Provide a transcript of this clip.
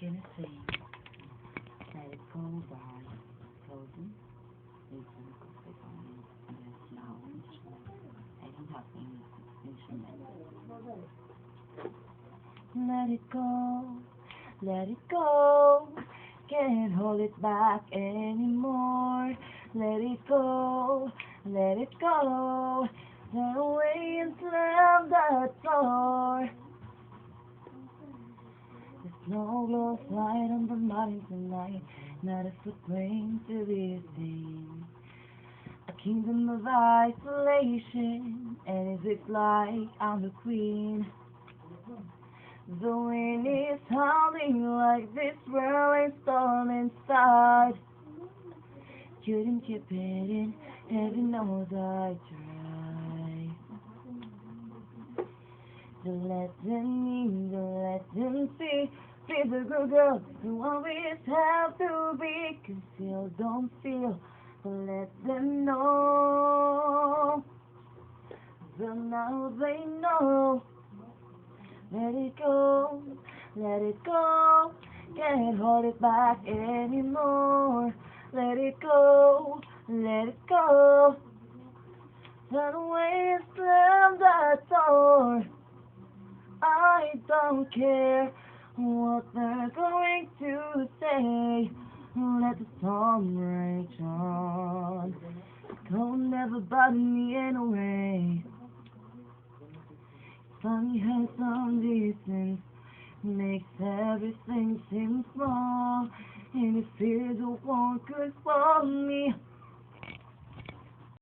gonna sing Let It Go by Frozen. Listen because I find there's no instrument. I don't have any instrument. Let it go, let it go. Can't hold it back anymore. Let it go, let it go. Run away and slam the door. The snow glows white on the mountain tonight. Not a footprint to be seen. A kingdom of isolation, and it looks like I'm the queen. The wind is howling like this whirling storm inside. Couldn't keep it in, heaven knows I tried. To let them in, to let them see the good girls who always have to be concealed. Don't feel, let them know. So now they know. Let it go, let it go. Can't hold it back anymore. Let it go, let it go. Run away and slam the door. I don't care what they're going to say. Let the storm rage on. Don't ever bother me anyway. Funny how some distance makes everything seem small, and it feels the one good for me.